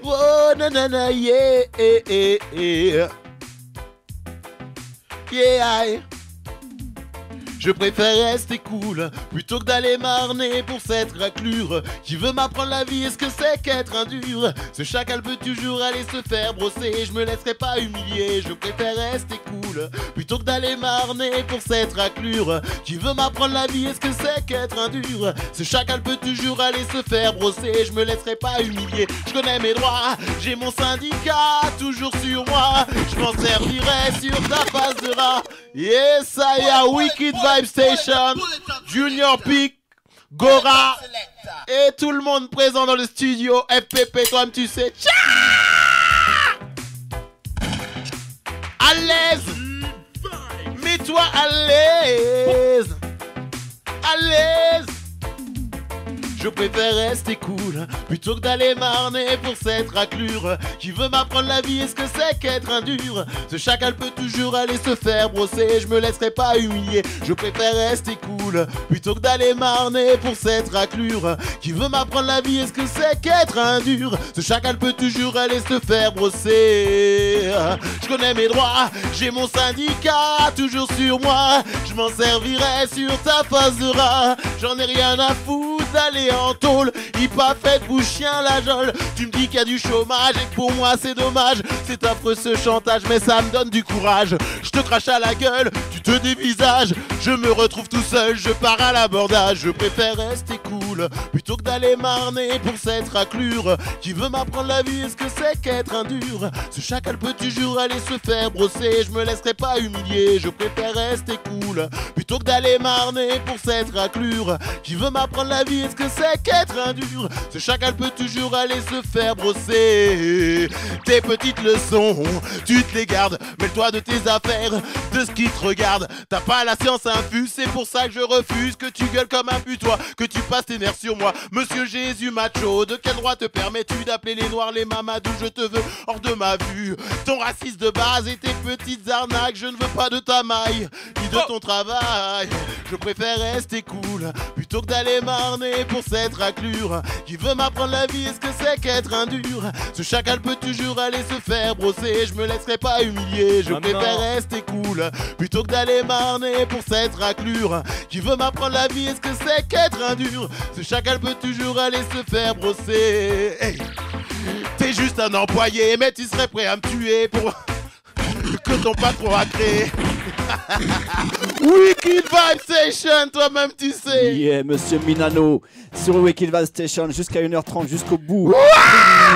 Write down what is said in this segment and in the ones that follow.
Oh nanana, yeah, yeah. Yeah. Je préfère rester cool plutôt que d'aller marner pour cette raclure qui veut m'apprendre la vie et ce que c'est qu'être un dur. Ce chacal peut toujours aller se faire brosser, je me laisserai pas humilier. Je préfère rester cool plutôt que d'aller marner pour cette raclure qui veut m'apprendre la vie et ce que c'est qu'être un dur. Ce chacal peut toujours aller se faire brosser, je me laisserai pas humilier. Je connais mes droits, j'ai mon syndicat toujours sur moi. Je m'en servirai sur ta face de rat. Yes, I am Wicked Vibe Station, Junior Peak, Gora et tout le monde présent dans le studio. FPP, toi-même tu sais. Tcha! À l'aise, mets-toi à l'aise, à l'aise. Je préfère rester cool plutôt que d'aller marner pour cette raclure qui veut m'apprendre la vie et ce que c'est qu'être un dur. Ce chacal peut toujours aller se faire brosser, je me laisserai pas humilier. Je préfère rester cool plutôt que d'aller marner pour cette raclure qui veut m'apprendre la vie et ce que c'est qu'être un dur. Ce chacal peut toujours aller se faire brosser. Je connais mes droits, j'ai mon syndicat toujours sur moi. Je m'en servirai sur ta face de rat. J'en ai rien à foutre d'aller en tôle, il pas fait pour chien la jole. Tu me dis qu'il y a du chômage et que pour moi c'est dommage. C'est affreux ce chantage mais ça me donne du courage. Je te crache à la gueule, tu te dévisages. Je me retrouve tout seul, je pars à l'abordage. Je préfère rester cool plutôt que d'aller marner pour cette raclure qui veut m'apprendre la vie et ce que c'est qu'être un dur. Ce chacal peut toujours aller se faire brosser, je me laisserai pas humilier. Je préfère rester cool plutôt que d'aller marner pour cette raclure qui veut m'apprendre la vie et ce que c'est qu'être un dur. Ce chacal peut toujours aller se faire brosser. Tes petites leçons, tu te les gardes. Mêle-toi de tes affaires, de ce qui te regarde. T'as pas la science infuse, c'est pour ça que je refuse que tu gueules comme un putois, que tu passes tes nerfs sur moi. Monsieur Jésus macho, de quel droit te permets-tu d'appeler les noirs les mamadous? Je te veux hors de ma vue. Ton racisme de base et tes petites arnaques, je ne veux pas de ta maille, ni de ton travail. Je préfère rester cool plutôt que d'aller marner pour cette raclure qui veut m'apprendre la vie et ce que c'est qu'être un dur. Ce chacal peut toujours aller se faire brosser, je me laisserai pas humilier. Je préfère rester cool plutôt que d'aller marner pour cette raclure qui veut m'apprendre la vie et ce que c'est qu'être un dur. Ce chacal peut toujours aller se faire brosser. Hey. T'es juste un employé mais tu serais prêt à me tuer pour que ton patron a créé. Wicked Vibe Station, toi-même tu sais. Yeah, monsieur Minano, sur Wicked Vibe Station jusqu'à 1h30, jusqu'au bout.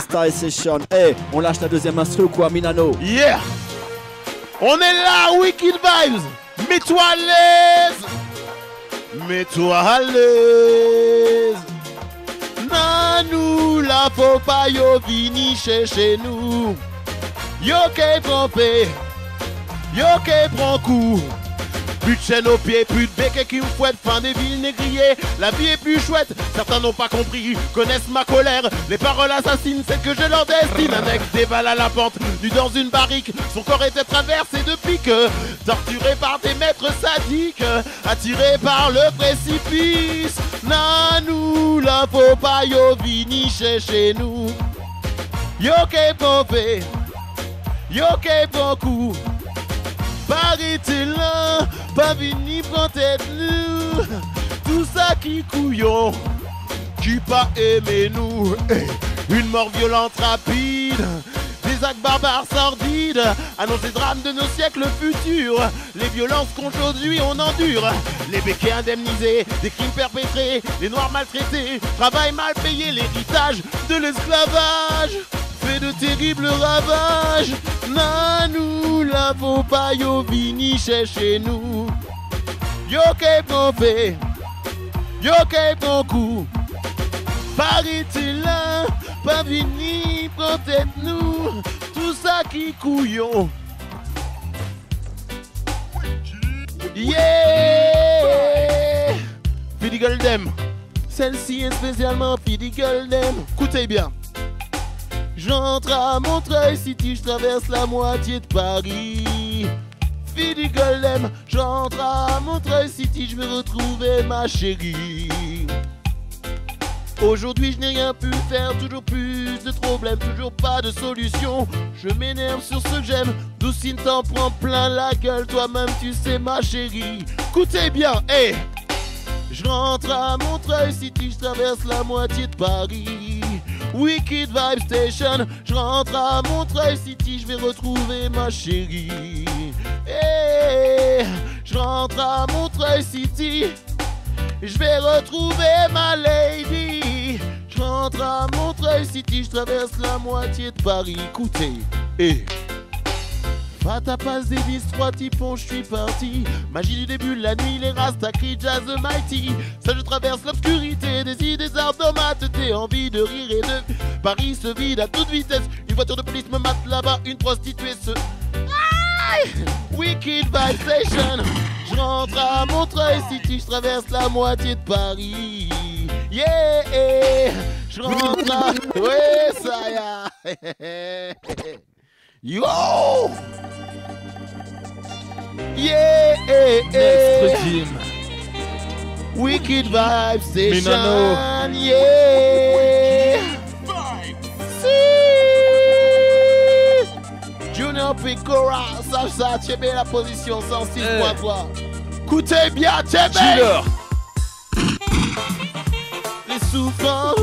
Star Session. Hey, on lâche la deuxième instru ou quoi, Minano? Yeah. On est là, Wicked Vibes. Mets-toi à l'aise. Mets-toi à l'aise. Nanou, la faut pas yo vini chez nous. Yo qu'est trompé. Yo qu'est prend coup. Plus de chaîne aux pieds, plus de bec qui me fouette, fin des villes négriées, la vie est plus chouette. Certains n'ont pas compris, connaissent ma colère. Les paroles assassines, c'est que je leur destine. Un ex dévale à la pente, nu dans une barrique. Son corps était traversé de piques, torturé par des maîtres sadiques, attiré par le précipice. Nanou, la faut pas yo vini chez nous. Yo qu'est pompé, yo qu'est bon coup. Paraît-il là, pas vini prendre tête nous. Tout ça qui couillon, qui pas aimé nous. Une mort violente rapide, des actes barbares sordides, annoncent les drames de nos siècles futurs. Les violences qu'aujourd'hui on endure, les béquets indemnisés, des crimes perpétrés, les noirs maltraités, travail mal payé, l'héritage de l'esclavage fait de terribles ravages. Nanou, la faut pas yo vini chez nous. Yo qu'est pompé, yo qu'est bon coup. Paraît-il là, pas vini prendre tête nous. Tout ça qui couillon. Yeah. Fidi Goldem. Celle-ci est spécialement Fidi Goldem. Écoutez bien. J'entre à Montreuil City, je traverse la moitié de Paris. Fidi Goldem, j'entre à Montreuil City, je vais retrouver ma chérie. Aujourd'hui je n'ai rien pu faire, toujours plus de problèmes, toujours pas de solution. Je m'énerve sur ce que j'aime, Doucine t'en prend plein la gueule, toi-même tu sais ma chérie. Écoutez bien, hey. Je rentre à Montreuil City, je traverse la moitié de Paris. Wicked Vibe Station, je rentre à Montreuil City, je vais retrouver ma chérie. Hey, je rentre à Montreuil City, je vais retrouver ma lady. Je rentre à Montreuil City, je traverse la moitié de Paris. Écoutez, hey. Fata passe des 10-3 typons, je suis parti. Magie du début de la nuit, les rastas crient Jazz the Mighty. Ça je traverse l'obscurité, des idées automates. T'es envie de rire et de... Paris se vide à toute vitesse. Une voiture de police me mate là-bas, une prostituée se... Aïe! Wicked Vibe Station. Je rentre à Montreuil City, je traverse la moitié de Paris. Yeah! Je rentre à... Ouais, ça y a... Yo! Yeah! Next team. Wicked Vibe Station. Minano. Yeah! Junior Picora, ça, tu bien la position 106.3. Écoutez bien, Chiller. Les souffrances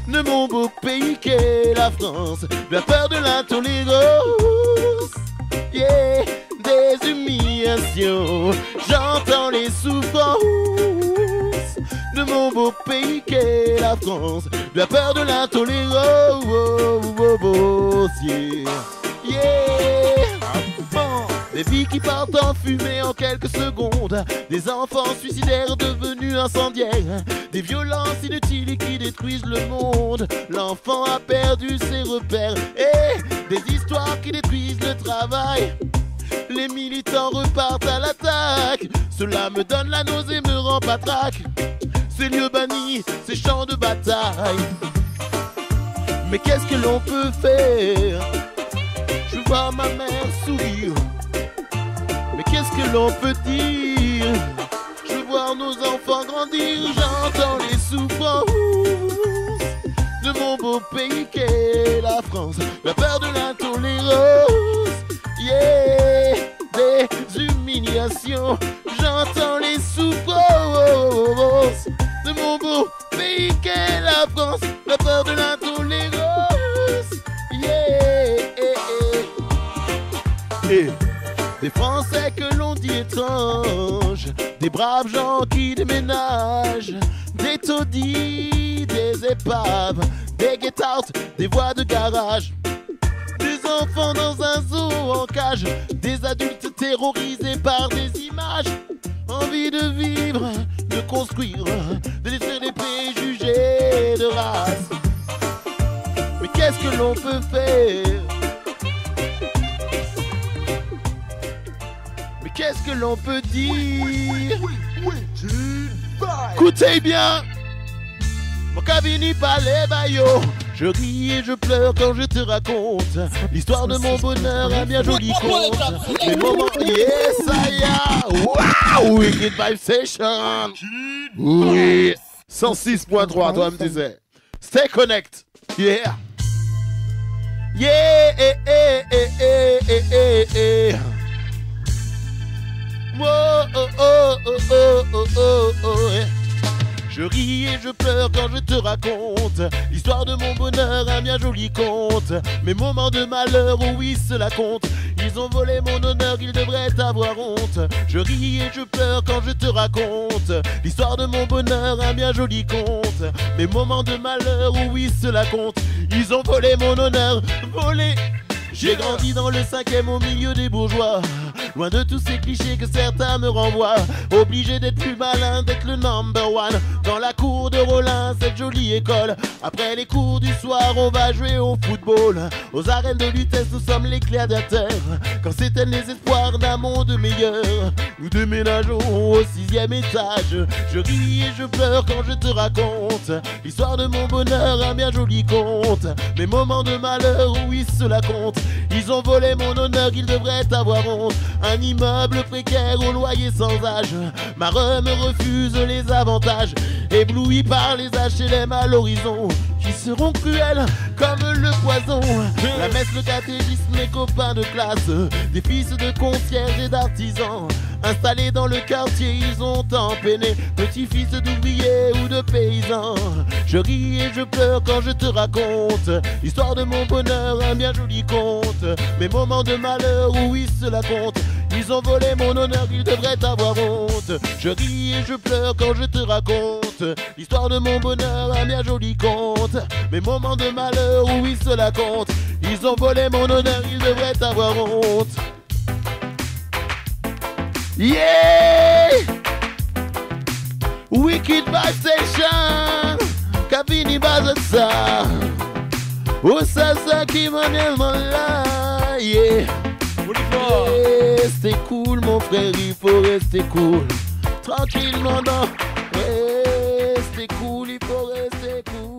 de mon beau pays qu'est la France, la peur de l'intolérance, yeah, des humiliations. J'entends les souffrances de mon beau pays qu'est la France, la peur de l'intolérance, yeah, yeah. Des vies qui partent en fumée en quelques secondes, des enfants suicidaires devenus incendiaires, des violences inutiles qui détruisent le monde. L'enfant a perdu ses repères et des histoires qui détruisent le travail. Les militants repartent à l'attaque, cela me donne la nausée, me rend patraque. Ces lieux bannis, ces champs de bataille. Mais qu'est-ce que l'on peut faire? Je vois ma mère sourire. Mais qu'est-ce que l'on peut dire? Je veux voir nos enfants grandir. J'entends les souffrances de mon beau pays qu'est la France, la peur de l'intolérance, yeah, des humiliations. J'entends les souffrances de mon beau pays qu'est la France, la peur de l'intolérance, yeah. Des Français que l'on dit étranges, des braves gens qui déménagent, des taudis, des épaves, des get-out, des voies de garage, des enfants dans un zoo en cage, des adultes terrorisés par des images. Envie de vivre, de construire, de détruire les préjugés de race. Mais qu'est-ce que l'on peut faire? Qu'est-ce que l'on peut dire? Écoutez bien, mon cabini palais baillot. Je ris et je pleure quand je te raconte l'histoire de mon bonheur, un bien joli conte. Les moments, yes, I am. Wow, Wicked Vibe Station. Oui, 106.3, toi me disais. Stay connect, yeah. Yeah, Je ris et je pleure quand je te raconte l'histoire de mon bonheur, un bien joli conte. Mes moments de malheur, oh oui, cela compte. Ils ont volé mon honneur, ils devraient avoir honte. Je ris et je pleure quand je te raconte l'histoire de mon bonheur, un bien joli conte. Mes moments de malheur, oh oui, cela compte. Ils ont volé mon honneur, volé. J'ai grandi dans le 5e au milieu des bourgeois, loin de tous ces clichés que certains me renvoient. Obligé d'être plus malin, d'être le number one dans la cour de Rollin, cette jolie école. Après les cours du soir, on va jouer au football. Aux arènes de Lutèce, nous sommes les gladiateurs. Quand s'éteignent les espoirs d'un monde meilleur, nous déménageons au 6e étage. Je ris et je pleure quand je te raconte l'histoire de mon bonheur, un bien joli conte. Mes moments de malheur, oui, cela compte. Ils ont volé mon honneur, ils devraient avoir honte. Un immeuble précaire au loyer sans âge. Ma me refuse les avantages. Ébloui par les HLM à l'horizon, qui seront cruels comme le poison. La messe, le catéchisme, mes copains de classe, des fils de concierges et d'artisans. Installés dans le quartier, ils ont tant peiné, petits-fils d'ouvriers ou de paysans. Je ris et je pleure quand je te raconte l'histoire de mon bonheur, un bien joli conte. Mes moments de malheur, oui cela compte. Ils ont volé mon honneur, ils devraient avoir honte. Je ris et je pleure quand je te raconte l'histoire de mon bonheur, un bien joli conte. Mes moments de malheur, oui cela compte. Ils ont volé mon honneur, ils devraient avoir honte. Yeah! Wicked Vibe Station, Kavini Bazasa. Oh ça qui m'en est mon là, yeah. Restez cool mon frère, il faut rester cool. Tranquillement non. Restez cool, il faut rester cool.